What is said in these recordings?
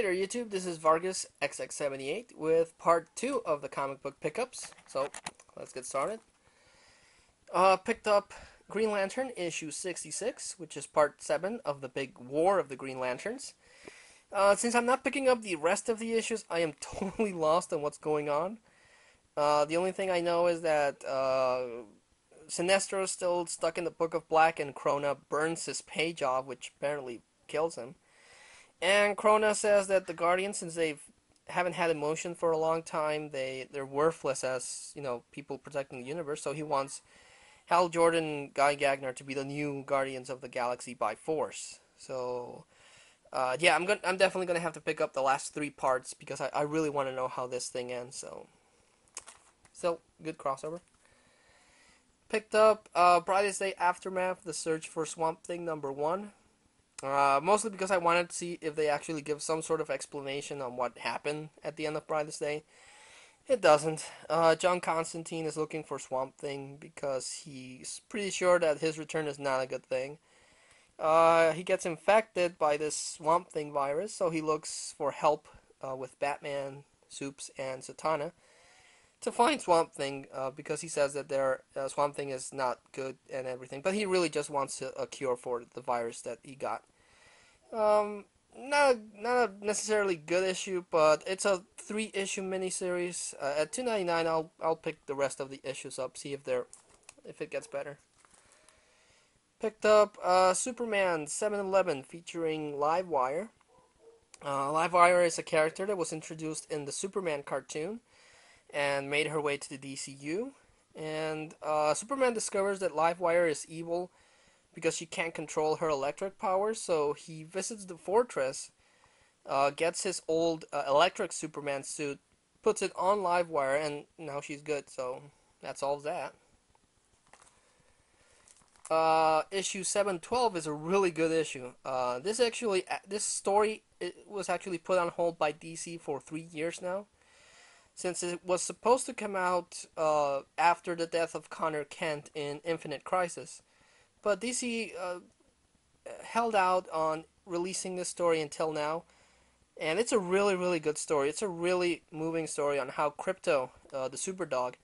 Hey there YouTube, this is Vargas XX78 with part 2 of the comic book pickups. So, let's get started. Picked up Green Lantern issue 66, which is part 7 of the big War of the Green Lanterns. Since I'm not picking up the rest of the issues, I am totally lost on what's going on. The only thing I know is that Sinestro is still stuck in the Book of Black and Krona burns his page off, which apparently kills him. And Krona says that the Guardians, since they haven't had emotion for a long time, they're worthless as people protecting the universe. So he wants Hal Jordan and Guy Gagner to be the new Guardians of the Galaxy by force. So yeah, I'm definitely gonna have to pick up the last 3 parts because I really want to know how this thing ends. So good crossover. Picked up Brightest Day Aftermath: The Search for Swamp Thing #1. Mostly because I wanted to see if they actually give some sort of explanation on what happened at the end of Brightest Day. It doesn't. John Constantine is looking for Swamp Thing because he's pretty sure that his return is not a good thing. He gets infected by this Swamp Thing virus, so he looks for help with Batman, Supes, and Satana to find Swamp Thing because he says that their Swamp Thing is not good and everything, but he really just wants a cure for the virus that he got. Not a necessarily good issue, but it's a 3-issue miniseries. At $2.99, I'll pick the rest of the issues up, see if it gets better. Picked up Superman 711 featuring Livewire. Livewire is a character that was introduced in the Superman cartoon and made her way to the DCU. And Superman discovers that Livewire is evil because she can't control her electric powers, so he visits the fortress, gets his old electric Superman suit, puts it on Livewire, and now she's good, so that solves that. Issue 712 is a really good issue. This story was actually put on hold by DC for 3 years now, since it was supposed to come out after the death of Connor Kent in Infinite Crisis. But DC held out on releasing this story until now, and it's a really, really good story. It's a really moving story on how Crypto, the Superdog,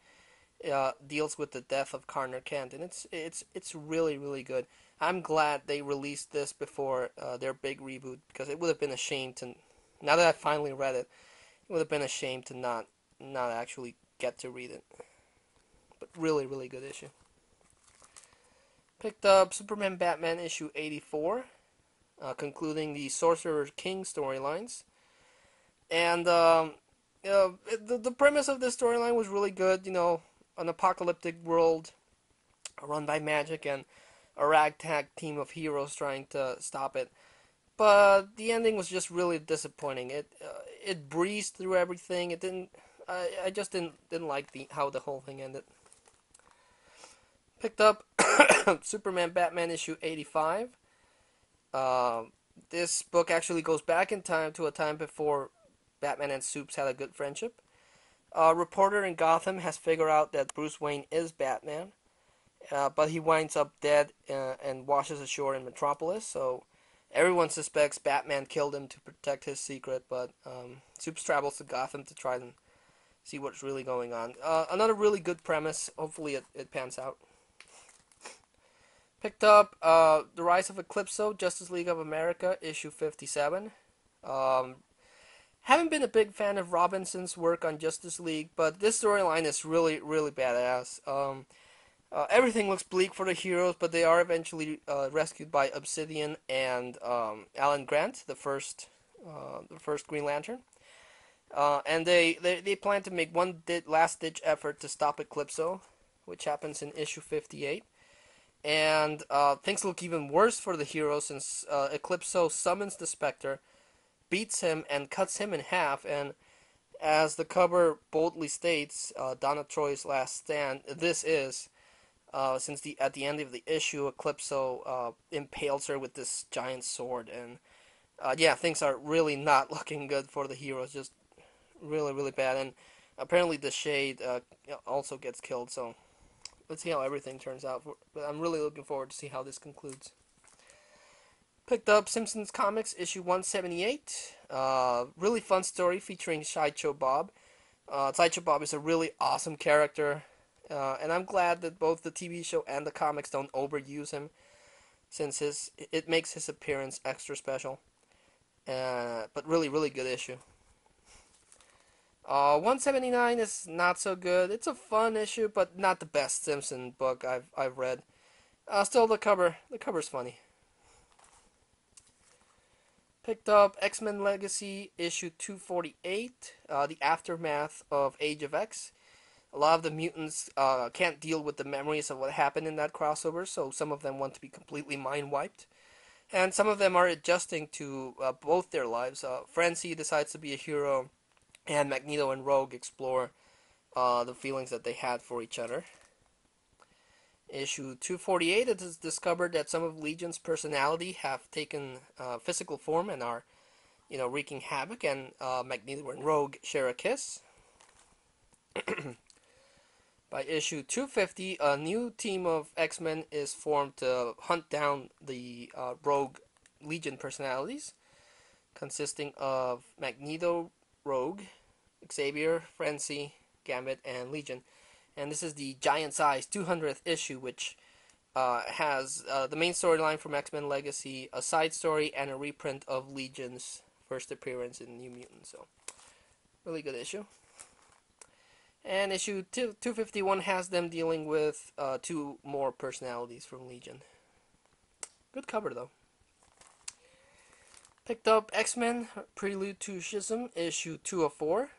deals with the death of Connor Kent, and it's really, really good. I'm glad they released this before their big reboot because it would have been a shame to. Now that I finally read it, it would have been a shame to not actually get to read it. But really, really good issue. Picked up Superman Batman issue 84, concluding the Sorcerer King storylines. And the premise of this storyline was really good. An apocalyptic world run by magic and a ragtag team of heroes trying to stop it. But the ending was just really disappointing. It breezed through everything. It didn't. I just didn't like how the whole thing ended. Picked up Superman Batman issue 85. This book actually goes back in time to a time before Batman and Supes had a good friendship. A reporter in Gotham has figured out that Bruce Wayne is Batman, but he winds up dead and washes ashore in Metropolis, so everyone suspects Batman killed him to protect his secret, but Supes travels to Gotham to try and see what's really going on. Another really good premise. Hopefully it pans out. Picked up The Rise of Eclipso, Justice League of America, issue 57. Haven't been a big fan of Robinson's work on Justice League, but this storyline is really, really badass. Everything looks bleak for the heroes, but they are eventually rescued by Obsidian and Alan Grant, the first Green Lantern. And they plan to make one last-ditch effort to stop Eclipso, which happens in issue 58. And things look even worse for the hero since Eclipso summons the Spectre, beats him, and cuts him in half. And as the cover boldly states, Donna Troy's last stand, this is, since at the end of the issue, Eclipso impales her with this giant sword. And yeah, things are really not looking good for the heroes, just really, really bad. And apparently the Shade also gets killed, so let's see how everything turns out. But I'm really looking forward to see how this concludes. Picked up Simpsons Comics issue 178. Really fun story featuring Sideshow Bob. Sideshow Bob is a really awesome character, and I'm glad that both the TV show and the comics don't overuse him, since it makes his appearance extra special. But really, really good issue. 179 is not so good. It's a fun issue, but not the best Simpson book I've read. Still, the cover's funny. Picked up X-Men Legacy issue 248, the aftermath of Age of X. A lot of the mutants can't deal with the memories of what happened in that crossover, so some of them want to be completely mind wiped. And some of them are adjusting to both their lives. Frenzy decides to be a hero, and Magneto and Rogue explore the feelings that they had for each other. Issue 248, it is discovered that some of Legion's personality have taken physical form and are, wreaking havoc, and Magneto and Rogue share a kiss. By issue 250, a new team of X-Men is formed to hunt down the Rogue Legion personalities, consisting of Magneto, Rogue, Xavier, Frenzy, Gambit, and Legion. And this is the giant-sized 200th issue, which has the main storyline from X-Men Legacy, a side story, and a reprint of Legion's first appearance in New Mutants. So, really good issue. And issue 251 has them dealing with two more personalities from Legion. Good cover, though. Picked up X-Men Prelude to Schism, issue 204.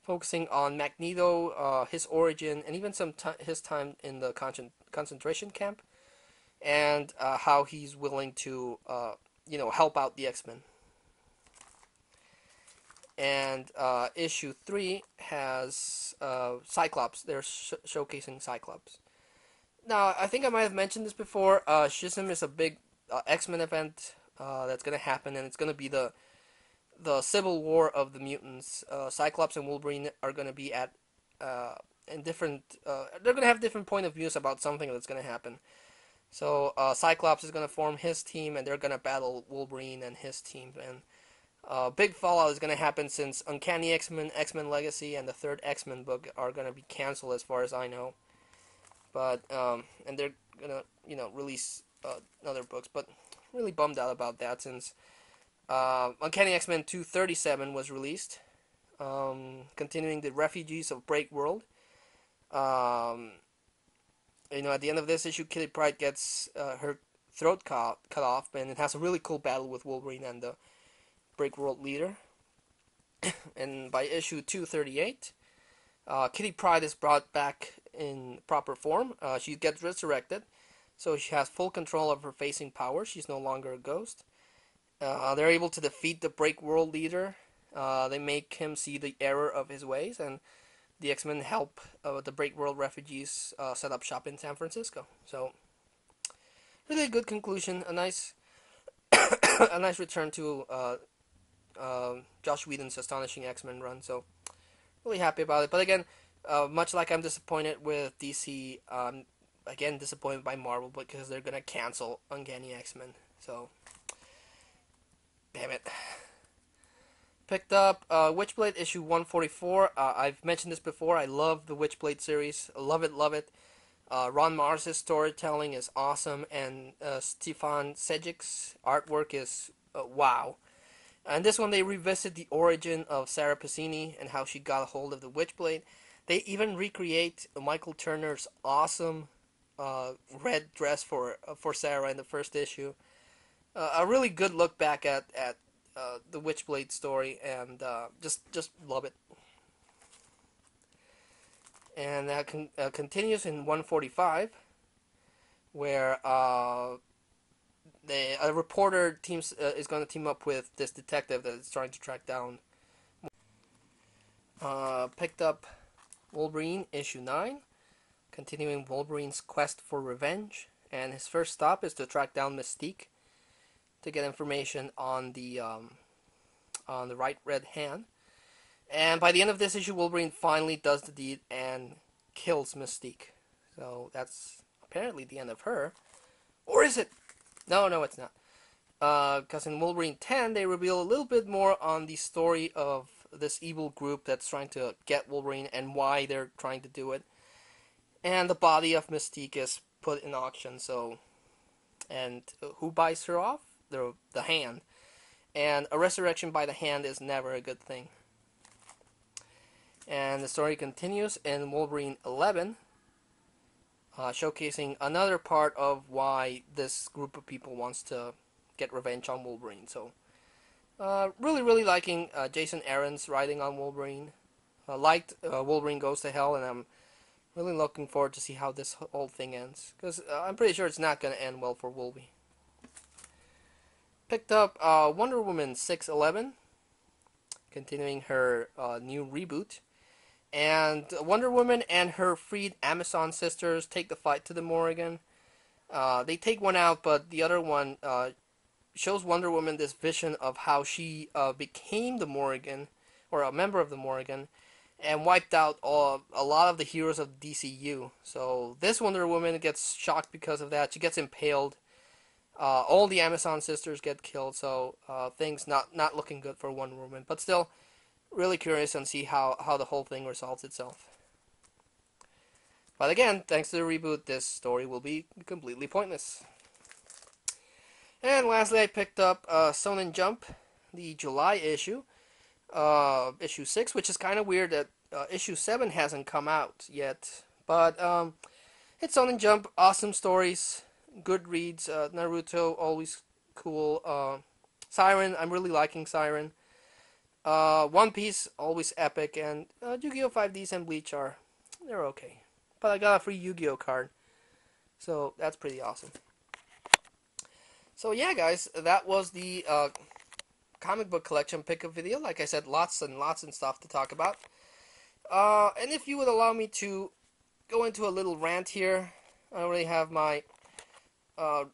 Focusing on Magneto, his origin, and even his time in the concentration camp, and how he's willing to, help out the X-Men. And issue 3 has Cyclops. They're showcasing Cyclops. Now, I think I might have mentioned this before. Schism is a big X-Men event that's going to happen, and it's going to be the civil war of the mutants. Cyclops and Wolverine are going to be in different. They're going to have different point of views about something that's going to happen. So Cyclops is going to form his team, and they're going to battle Wolverine and his team. And big fallout is going to happen since Uncanny X-Men, X-Men Legacy, and the third X-Men book are going to be canceled, as far as I know. But and they're going to release other books, but really bummed out about that since. Uncanny X-Men 237 was released, continuing the Refugees of Break World. At the end of this issue, Kitty Pryde gets her throat cut off, and it has a really cool battle with Wolverine and the Break World leader. And by issue 238, Kitty Pryde is brought back in proper form. She gets resurrected, so she has full control of her facing power. She's no longer a ghost. They're able to defeat the Break World leader. They make him see the error of his ways, and the X-Men help the Break World refugees set up shop in San Francisco. So, really a good conclusion. A nice, a nice return to Joss Whedon's astonishing X-Men run. So, really happy about it. But again, much like I'm disappointed with DC, again disappointed by Marvel because they're gonna cancel Uncanny X-Men. So. Damn it. Picked up Witchblade issue 144. I've mentioned this before. I love the Witchblade series. I love it, love it. Ron Mars' storytelling is awesome, and Stefan Segic's artwork is wow. And this one, they revisit the origin of Sarah Pazzini and how she got a hold of the Witchblade. They even recreate Michael Turner's awesome red dress for Sarah in the first issue. A really good look back at the Witchblade story, and just love it. And that continues in 145, where a reporter is going to team up with this detective that is trying to track down. Picked up Wolverine issue 9, continuing Wolverine's quest for revenge, and his first stop is to track down Mystique to get information on the right red hand. And by the end of this issue, Wolverine finally does the deed and kills Mystique. So that's apparently the end of her. Or is it? No, it's not. Because in Wolverine 10, they reveal a little bit more on the story of this evil group that's trying to get Wolverine and why they're trying to do it. And the body of Mystique is put in auction, so... And who buys her off? The Hand. And a resurrection by the Hand is never a good thing. And the story continues in Wolverine 11, showcasing another part of why this group of people wants to get revenge on Wolverine. So, really liking Jason Aaron's writing on Wolverine. Liked Wolverine Goes to Hell, and I'm really looking forward to see how this whole thing ends. Because I'm pretty sure it's not going to end well for Wolverine. Picked up Wonder Woman 611, continuing her new reboot. And Wonder Woman and her freed Amazon sisters take the fight to the Morrigan. They take one out, but the other one shows Wonder Woman this vision of how she became the Morrigan, or a member of the Morrigan, and wiped out a lot of the heroes of DCU. So this Wonder Woman gets shocked because of that. She gets impaled. All the Amazon sisters get killed, so things not looking good for Wonder Woman. But still, really curious and see how the whole thing resolves itself. But again, thanks to the reboot, this story will be completely pointless. And lastly, I picked up Shonen Jump, the July issue, issue 6, which is kind of weird that issue 7 hasn't come out yet. But it's Shonen Jump, awesome stories, good reads, Naruto, always cool, Siren, I'm really liking Siren. One Piece, always epic, and Yu-Gi-Oh! 5Ds and Bleach they're okay. But I got a free Yu-Gi-Oh! Card, so that's pretty awesome. So yeah, guys, that was the comic book collection pickup video. Like I said, lots and stuff to talk about. And if you would allow me to go into a little rant here, I already have my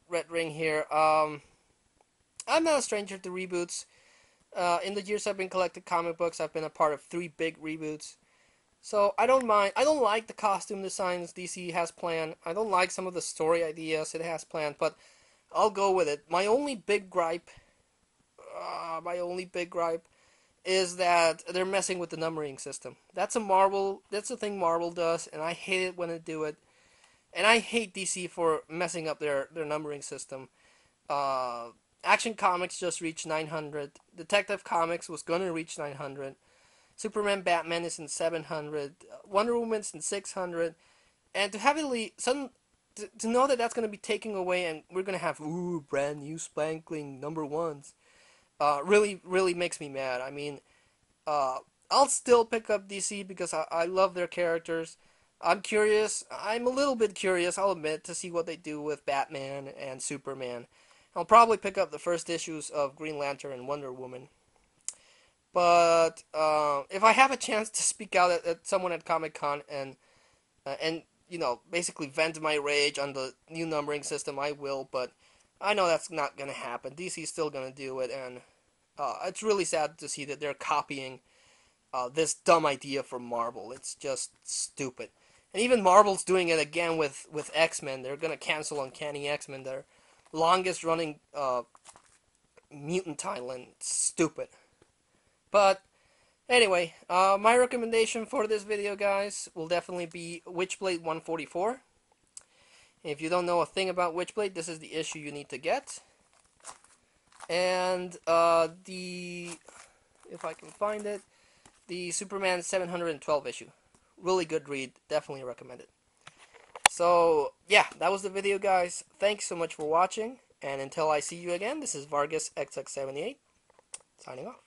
red ring here. I'm not a stranger to reboots. In the years I've been collecting comic books, I've been a part of 3 big reboots. So I don't mind. I don't like the costume designs DC has planned. I don't like some of the story ideas it has planned, but I'll go with it. My only big gripe is that they're messing with the numbering system. That's a thing Marvel does, and I hate it when they do it. And I hate DC for messing up their numbering system. Action Comics just reached 900. Detective Comics was gonna reach 900. Superman, Batman is in 700. Wonder Woman's in 600. And to have it to know that that's gonna be taken away, and we're gonna have brand new spanking number ones, really makes me mad. I mean, I'll still pick up DC because I love their characters. I'm curious. I'm a little bit curious, I'll admit, to see what they do with Batman and Superman. I'll probably pick up the first issues of Green Lantern and Wonder Woman. But if I have a chance to speak out at someone at Comic-Con and basically vent my rage on the new numbering system, I will. But I know that's not gonna happen. DC's still gonna do it, and it's really sad to see that they're copying this dumb idea from Marvel. It's just stupid. And even Marvel's doing it again with X-Men. They're gonna cancel Uncanny X-Men. Their longest running mutant title, and stupid. But anyway, my recommendation for this video, guys, will definitely be Witchblade 144. If you don't know a thing about Witchblade, this is the issue you need to get. And if I can find it, the Superman 712 issue. Really good read, definitely recommend it. So, yeah, that was the video, guys. Thanks so much for watching, and until I see you again, this is Vargas XX78, signing off.